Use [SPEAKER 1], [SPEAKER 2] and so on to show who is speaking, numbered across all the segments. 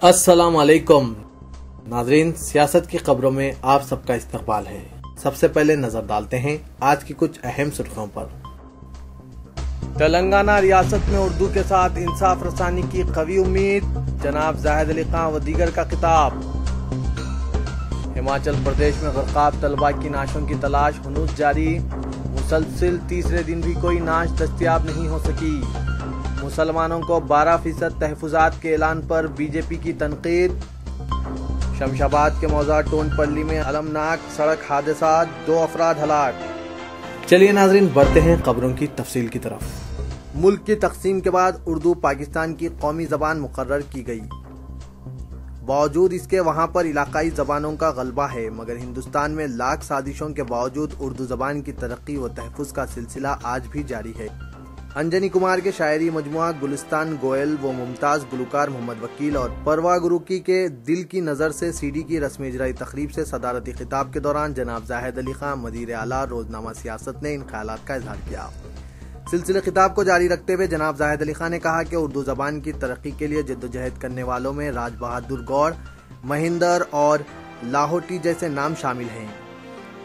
[SPEAKER 1] अस्सलाम वालेकुम नाज़रीन, सियासत की खबरों में आप सबका इस्तकबाल है। सबसे पहले नजर डालते हैं आज की कुछ अहम सुर्खियों पर। तेलंगाना रियासत में उर्दू के साथ इंसाफ रसानी की कवी उम्मीद, जनाब जाहिद अली खान व दीगर का खिताब। हिमाचल प्रदेश में ग़रक़ाब तलबा की नाशों की तलाश हुनूस जारी, मुसलसिल तीसरे दिन भी कोई नाश दस्तयाब नहीं हो सकी। मुसलमानों को 12% तहफ़्फ़ुज़ात के ऐलान पर बीजेपी की तनक़ीद। शमशाबाद के मौज़ा टोनपल्ली में अलमनाक सड़क हादसा, 2 अफराद हलाक। चलिए नाज़रीन, बढ़ते हैं खबरों की तफसील की तरफ। मुल्क की तक़सीम के बाद उर्दू पाकिस्तान की कौमी ज़बान मुकर्रर की गई। बावजूद इसके वहाँ पर इलाकाई ज़बानों का गलबा है, मगर हिंदुस्तान में लाख साजिशों के बावजूद उर्दू ज़बान की तरक्की व तहफ़्फ़ुज़ का सिलसिला आज भी जारी है। अंजनी कुमार के शायरी मजमुआ गुलिस्तान गोयल व मुमताज़ गुलकार मोहम्मद वकील और परवा गुरुकी के दिल की नज़र से सीडी की रस्मी इजराई तकरीब से सदारती खिताब के दौरान जनाब जाहिद अली खान मदीर आला रोजनामा सियासत ने इन ख्यालात का इजहार किया। सिलसिले खिताब को जारी रखते हुए जनाब जाहिद अली खान ने कहा कि उर्दू ज़बान की तरक्की के लिए जद्दोजहद करने वालों में राज बहादुर गौड़, महिंदर और लाहौटी जैसे नाम शामिल हैं।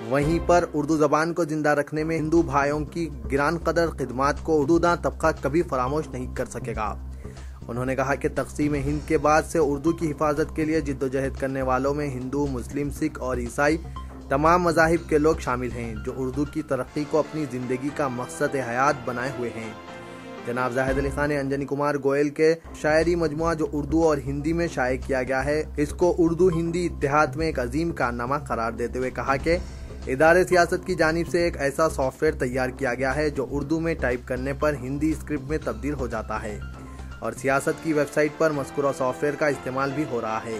[SPEAKER 1] वहीं पर उर्दू ज़बान को जिंदा रखने में हिंदू भाइयों की गिरान कदर खिदमात को उर्दूदां तबका कभी फरामोश नहीं कर सकेगा। उन्होंने कहा कि तक़सीम हिंद के बाद से उर्दू की हिफाजत के लिए जिद्दोजहद करने वालों में हिंदू, मुस्लिम, सिख और ईसाई तमाम मज़ाहिब के लोग शामिल हैं, जो उर्दू की तरक्की को अपनी ज़िंदगी का मकसद हयात बनाए हुए हैं। जनाब जाहिद अली खान ने अंजनी कुमार गोयल के शायरी मजमुआ जो उर्दू और हिंदी में शाये किया गया है, इसको उर्दू हिंदी इत्तेहाद में एक अजीम कारनामा करार देते हुए कहा कि इदारे सियासत की जानिब से एक ऐसा सॉफ्टवेयर तैयार किया गया है जो उर्दू में टाइप करने पर हिंदी स्क्रिप्ट में तब्दील हो जाता है और सियासत की वेबसाइट पर मज़कूरा सॉफ्टवेयर का इस्तेमाल भी हो रहा है।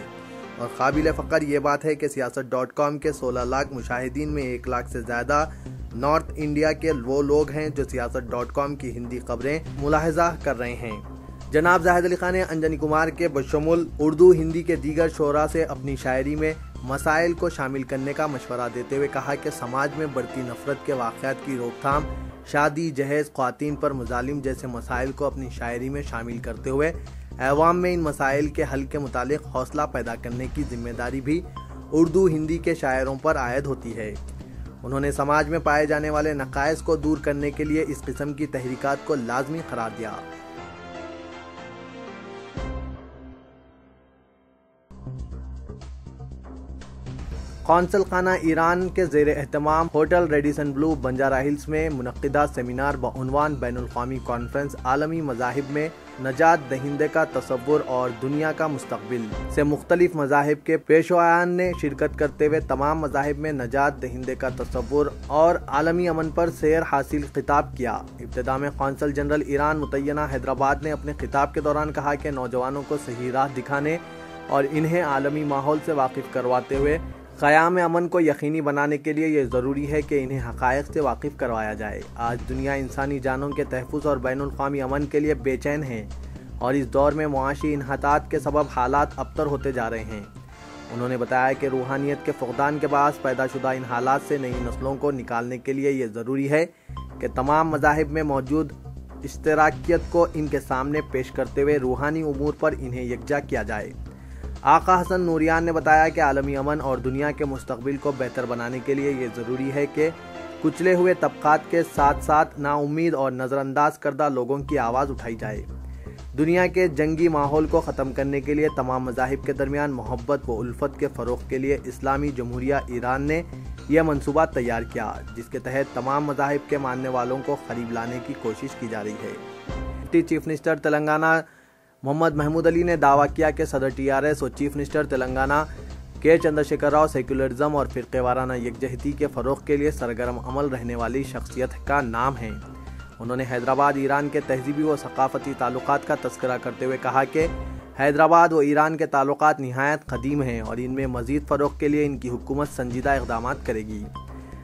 [SPEAKER 1] और काबिल फ़ख्र ये बात है कि सियासत.com के 16 लाख मुशाहिदीन में 1 लाख से ज़्यादा नॉर्थ इंडिया के वो लोग हैं जो सियासत.com की हिंदी खबरें मुलाहजा कर रहे हैं। जनाब जाहिद अली खान ने अंजनी कुमार के बशमुल उर्दू हिंदी के दीगर शोरा से अपनी शायरी में मसाइल को शामिल करने का मशवरा देते हुए कहा कि समाज में बढ़ती नफरत के वाक़यात की रोकथाम, शादी, जहेज़, ख़वातीन पर मुजालिम जैसे मसाइल को अपनी शायरी में शामिल करते हुए अवाम में इन मसाइल के हल के मुतालिक हौसला पैदा करने की जिम्मेदारी भी उर्दू हिंदी के शायरों पर आयद होती है। उन्होंने समाज में पाए जाने वाले नकाइस को दूर करने के लिए इस किस्म की तहरीकात को लाजमी करार दिया। कौंसल खाना ईरान के ज़ेर एहतमाम hotel Radisson Blu Banjara Hills में मुनक्किदा सेमिनार बउनवान बैनुल-क़ौमी कॉन्फ्रेंस आलमी मज़ाहिब में नजात दहिंदे का तसव्वुर और दुनिया का मुस्तक़बिल से मुख्तलिफ मज़ाहिब के पेशवायान ने शिरकत करते हुए तमाम मज़ाहिब में नजात दहिंदे का तसव्वुर और आलमी अमन पर सैर हासिल खिताब किया। इब्तिदा में कौंसल जनरल ईरान मुतय्यना हैदराबाद ने अपने खिताब के दौरान कहा कि नौजवानों को सही राह दिखाने और इन्हें आलमी माहौल से वाकिफ़ करवाते हुए क़याम अमन को यकीनी बनाने के लिए ये ज़रूरी है कि इन्हें हक़ाइक़ से वाकिफ़ करवाया जाए। आज दुनिया इंसानी जानों के तहफ़्फ़ुज़ और बैनुल-क़ौमी अमन के लिए बेचैन है और इस दौर में मुआशी इन्हतात के सबब हालात अबतर होते जा रहे हैं। उन्होंने बताया कि रूहानियत के फ़क़दान के बायस पैदाशुदा इन हालात से नई नस्लों को निकालने के लिए ये ज़रूरी है कि तमाम मज़ाहिब में मौजूद इश्तराकियत को इनके सामने पेश करते हुए रूहानी उमूर पर इन्हें यकजा किया जाए। आका हसन नूरियान ने बताया कि आलमी अमन और दुनिया के मुस्तक़बिल को बेहतर बनाने के लिए ये ज़रूरी है कि कुचले हुए तबक़ात के साथ साथ नाउम्मीद और नज़रअंदाज करदा लोगों की आवाज़ उठाई जाए। दुनिया के जंगी माहौल को ख़त्म करने के लिए तमाम मज़ाहिब के दरमियान मोहब्बत व उल्फत के फ़रोग़ के लिए इस्लामी जमहूरिया ईरान ने यह मनसूबा तैयार किया, जिसके तहत तमाम मज़ाहिब के मानने वालों को करीब लाने की कोशिश की जा रही है। Deputy chief minister Telangana Mohammed Mahmood Ali ने दावा किया कि सदर TRS और चीफ मिनिस्टर तेलंगाना के चंद्रशेखर राव सेक्युलरिज्म और फ़िरक़ेवाराना यकजहती के फ़रोग़ के लिए सरगर्म अमल रहने वाली शख्सियत का नाम है। उन्होंने हैदराबाद ईरान के तहज़ीबी व सक़ाफ़ती ताल्लुक़ात का तज़किरा करते हुए कहा कि हैदराबाद व ईरान के ताल्लुक़ात निहायत क़दीम हैं और इनमें मज़ीद फ़रोग़ के लिए इनकी हुकूमत संजीदा इक़दामात करेगी।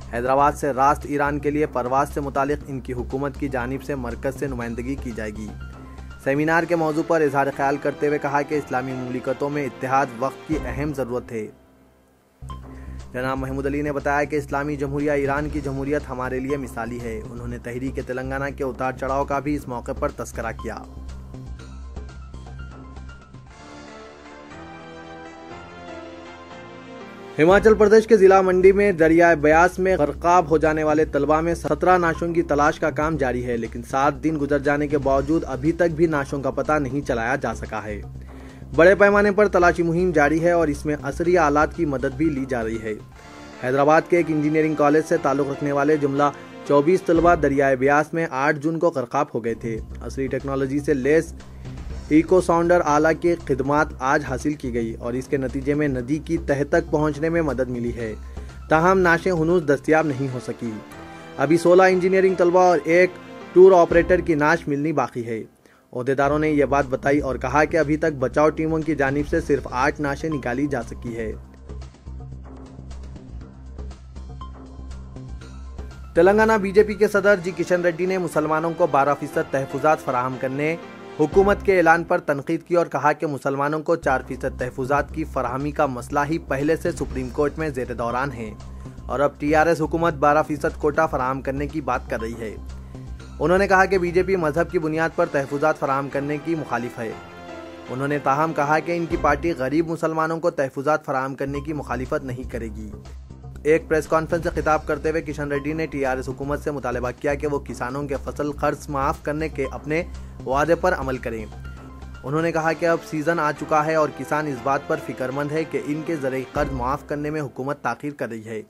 [SPEAKER 1] हैदराबाद से रास्त ईरान के लिए परवाज़ से मुतालिक इनकी हुकूमत की जानिब से मरकज़ से नुमाइंदगी की जाएगी। सेमिनार के मौजू पर इज़हार ख्याल करते हुए कहा कि इस्लामी मुमलिकतों में इत्तेहाद वक्त की अहम ज़रूरत है। जनाब महमूद अली ने बताया कि इस्लामी जमहूरिया ईरान की जमहूरियत हमारे लिए मिसाली है। उन्होंने तहरीक तेलंगाना के उतार चढ़ाव का भी इस मौके पर तज़किरा किया। हिमाचल प्रदेश के जिला मंडी में दरियाए ब्यास में गर्काब हो जाने वाले तलबा में 17 नाशों की तलाश का काम जारी है, लेकिन 7 दिन गुजर जाने के बावजूद अभी तक भी नाशों का पता नहीं चलाया जा सका है। बड़े पैमाने पर तलाशी मुहिम जारी है और इसमें असरी आलात की मदद भी ली जा रही है। हैदराबाद के एक इंजीनियरिंग कॉलेज से ताल्लुक रखने वाले जुमला 24 तलबा दरियाए ब्यास में 8 जून को गर्काब हो गए थे। असली टेक्नोलॉजी से लेस इको साउंडर आला की खिदमात आज हासिल की गई और इसके नतीजे में नदी की तह तक पहुंचने में मदद मिली है। ताहम नाशे हुनूस दस्तयाब नहीं हो सकी। अभी 16 इंजीनियरिंग तलबा और एक टूर ऑपरेटर की नाश मिलनी बाकी है। ओहदेदारों ने यह बात बताई और कहा कि अभी तक बचाव टीमों की जानिब से सिर्फ 8 नाशें निकाली जा सकी है। तेलंगाना बीजेपी के सदर जी किशन रेड्डी ने मुसलमानों को 12% तहफुजात फराहम करने हुकूमत के ऐलान पर तनकीद की और कहा कि मुसलमानों को 4% तहफुजात की फराहमी का मसला ही पहले से सुप्रीम कोर्ट में ज़ेर दौरान है और अब टीआरएस हुकूमत 12% कोटा फराहम करने की बात कर रही है। उन्होंने कहा कि बीजेपी मजहब की बुनियाद पर तहफुजात फराहम करने की मुखालिफ है। उन्होंने ताहम कहा कि इनकी पार्टी गरीब मुसलमानों को तहफुजात फराहम करने की मुखालिफत नहीं करेगी। एक प्रेस कॉन्फ्रेंस से खिताब करते हुए किशन रेड्डी ने टीआरएस हुकूमत से मुतालबा किया कि वो किसानों के फसल खर्च माफ करने के अपने वादे पर अमल करें। उन्होंने कहा कि अब सीजन आ चुका है और किसान इस बात पर फिक्रमंद है कि इनके ज़रिए कर्ज माफ करने में हुकूमत ताख़ीर कर रही है।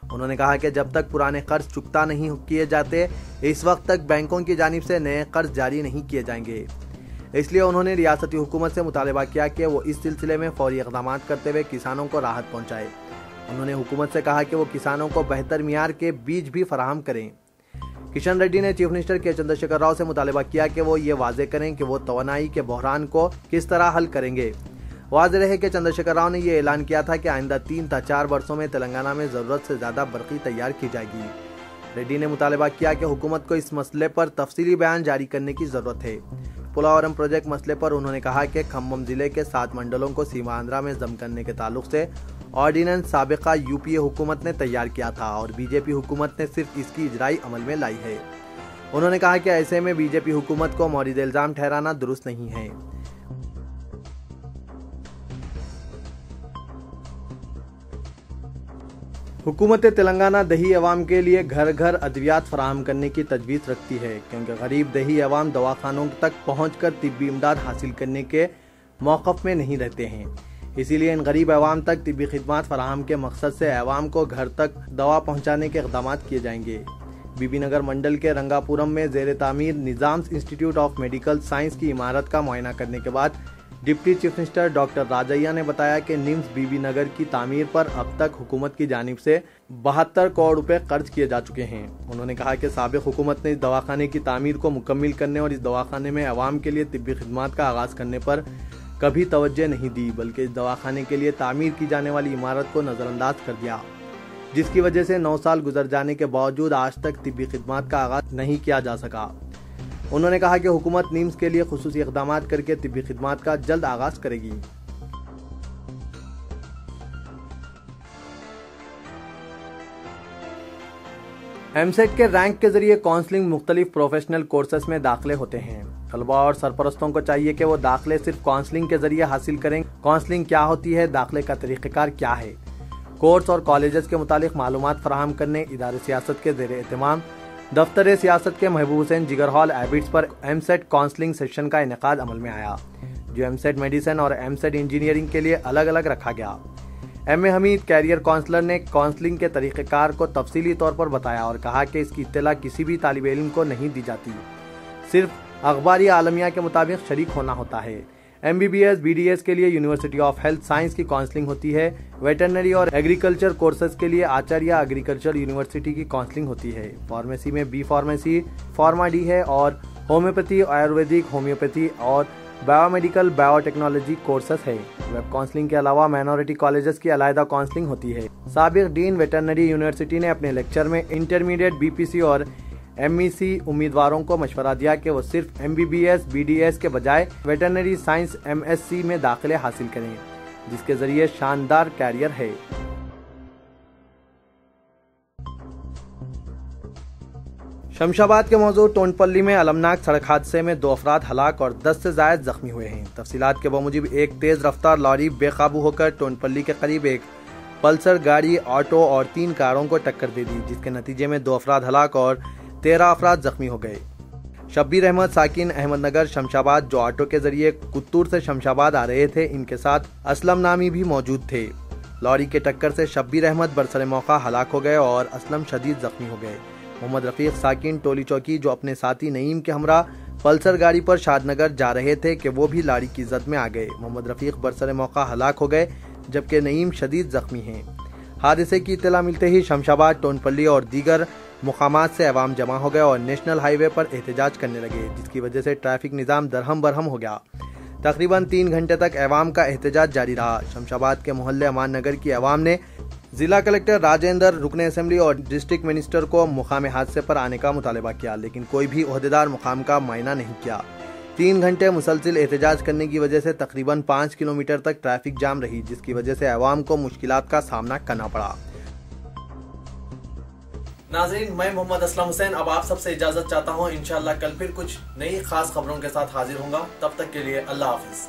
[SPEAKER 1] उन्होंने कहा कि जब तक पुराने कर्ज चुकता नहीं किए जाते, इस वक्त तक बैंकों की जानिब से नए कर्ज जारी नहीं किए जाएंगे। इसलिए उन्होंने रियासती हुकूमत से मुतालबा किया कि वो इस सिलसिले में फौरी इक़दाम करते हुए किसानों को राहत पहुँचाए। उन्होंने हुकूमत से कहा कि वो किसानों को बेहतर मियार के बीज भी फराहम करें। किशन रेड्डी ने चीफ मिनिस्टर के चंद्रशेखर राव से मुतालबा किया कि वो ये वाजे करें कि वो तवानाई के बहरान को किस तरह हल करेंगे। वाज़ेह रहे कि चंद्रशेखर राव ने ये ऐलान किया था कि आइंदा 3 या 4 वर्षों में तेलंगाना में ज़रूरत से ज़्यादा बरक़ी तैयार की जाएगी। रेड्डी ने मुतालबा किया कि हुकूमत को इस मसले पर तफसीली बयान जारी करने की ज़रूरत है। पोलावरम प्रोजेक्ट मसले पर उन्होंने कहा कि खम्मम जिले के 7 मंडलों को सीमांध्रा में जम करने के ताल्लुक से ऑर्डिनेंस साबिका यूपीए हुकूमत ने तैयार किया था और बीजेपी हुकूमत ने सिर्फ इसकी इजराई अमल में लाई है। उन्होंने कहा कि ऐसे में बीजेपी हुकूमत को मौरिद इल्जाम ठहराना दुरुस्त नहीं है। हुकूमत तेलंगाना दही अवाम के लिए घर घर अद्वियात फराहम करने की तजवीज़ रखती है, क्योंकि गरीब दही अवाम दवाखानों तक पहुँचकर तिब्बी इमदाद हासिल करने के मौक़िफ़ में नहीं रहते हैं। इसीलिए इन गरीब अवाम तक तिब्बी खिदमात फराहम के मकसद से अवाम को घर तक दवा पहुँचाने के इक़दाम किए जाएंगे। बीबी नगर मंडल के रंगापुरम में ज़ेर तामीर Nizam's institute of medical science की इमारत का मुआयना करने के बाद deputy chief minister doctor Rajaiah ने बताया कि निम्स बीबी नगर की तामीर पर अब तक हुकूमत की जानिब से 72 करोड़ रुपए खर्च किए जा चुके हैं। उन्होंने कहा कि साबिक़ हुकूमत ने इस दवाखाने की तामीर को मुकम्मल करने और इस दवाखाने में अवाम के लिए तिब्बी खिदमात का आगाज़ करने पर कभी तवज्जो नहीं दी, बल्कि इस दवाखाने के लिए तामीर की जाने वाली इमारत को नज़रअंदाज कर दिया, जिसकी वजह से 9 साल गुजर जाने के बावजूद आज तक तिब्बी खिदमात का आगाज़ नहीं किया जा सका। उन्होंने कहा कि हुकूमत निम्स के लिए खुसूसी इक़दाम करके तिब्बी खिदमात का जल्द आगाज़ करेगी। एमसेट के रैंक के जरिए काउंसलिंग मुख्तलिफ प्रोफेशनल कोर्सेस में दाखिले होते हैं। तलबा और सरपरस्तों को चाहिए कि वो दाखिले सिर्फ काउंसलिंग के जरिए हासिल करें। काउंसलिंग क्या होती है, दाखिले का तरीक़ेकार क्या है, कोर्स और कॉलेजेस के मुतालिक मालूमात फराहम करने इदारे सियासत के ज़ेर एहतमाम दफ्तर सियासत के महबूब हुसैन जिगर हॉल एबिट्स पर एमसेट काउंसलिंग सेशन का इनेकाद अमल में आया, जो एमसेट मेडिसिन और एमसेट इंजीनियरिंग के लिए अलग अलग रखा गया। एम.ए. हमीद कैरियर काउंसलर ने काउंसलिंग के तरीक़ेकार को तफसीली तौर पर बताया और कहा कि इसकी इत्तला किसी भी तालिब इल्म को नहीं दी जाती, सिर्फ अखबारी आलमिया के मुताबिक शरीक होना होता है। MBBS BDS के लिए यूनिवर्सिटी ऑफ हेल्थ साइंस की काउंसलिंग होती है। वेटरनरी और एग्रीकल्चर कोर्सेज के लिए आचार्य एग्रीकल्चर यूनिवर्सिटी की काउंसलिंग होती है। फार्मेसी में बी फार्मेसी, फार्मा डी है और होम्योपैथी, आयुर्वेदिक, होम्योपैथी और बायोमेडिकल बायोटेक्नोलॉजी कोर्सेस है। वेब काउंसलिंग के अलावा माइनॉरिटी कॉलेजेस की अलहदा काउंसलिंग होती है। साबिक डीन वेटरनरी यूनिवर्सिटी ने अपने लेक्चर में इंटरमीडिएट BPC और MEC उम्मीदवारों को मशवरा दिया कि वो सिर्फ MBBS BDS के बजाय वेटरनरी साइंस MSc में दाखिले हासिल करें, जिसके जरिए शानदार कैरियर है। शमशाबाद के मौजू टोनपल्ली में अलमनाक सड़क हादसे में 2 अफराद हलाक और 10 से ज्यादा जख्मी हुए हैं। तफसीलात के बमुजिब एक तेज रफ्तार लॉरी बेकाबू होकर टोनपल्ली के करीब एक پلسر گاڑی آٹو اور 3 کاروں کو ٹکر دے دی، جس کے نتیجے میں 2 افراد ہلاک اور 13 افراد زخمی ہو گئے۔ شبیر احمد ساکن احمد نگر شمشاباد جو آٹو کے ذریعے کتور سے شمشاباد آ رہے تھے، ان کے ساتھ اسلم نامی بھی موجود تھے۔ لوری کے ٹکر سے شبیر احمد برسر موقع ہلاک ہو گئے اور اسلم شدید زخمی ہو گئے۔ محمد رفیق ساکن ٹولی چوکی جو اپنے ساتھی نعیم کے ہمراہ پلسر گاڑی پر شاد نگر جا رہے تھے کہ وہ بھی لاڑی کی زد میں آ گئے۔ محمد رفیق برسر موقع ہلاک ہو گئے جبکہ نعیم شدید زخمی ہیں۔ حادثے کی اطلاع ملتے ہی شمشاباد، ٹونپلی اور دیگر مقامات سے عوام جمع ہو گئے اور نیشنل ہائی وے پر احتجاج کرنے لگے، جس کی وجہ سے ٹریفک نظام درہم برہم ہو گیا۔ تقریباً 3 گھنٹے تک عوام کا احتجاج جاری رہا۔ شمشاباد کے محلے امان نگر کی عوام نے ضلع کلکٹر راجندر، رکن اسمبلی اور ڈسٹرکٹ منسٹر کو مقام حادثے پر آنے کا مطالبہ کیا، لیکن کوئی بھی عہدیدار مقام کا معائنہ نہیں کیا۔ 3 گھنٹے مسلسل احتجاج کرنے کی وجہ سے تقریباً 5 کلومیٹر تک ٹریفک جام رہی، جس کی وجہ سے عوام کو مشکلات کا سامنا کرنا پڑا۔ ناظرین، میں محمد اسلم حسین اب آپ سب سے اجازت چاہتا ہوں۔ انشاءاللہ کل پھر کچھ نئی خاص خبروں کے ساتھ حاضر ہوں گا۔ تب تک کے لیے اللہ حافظ۔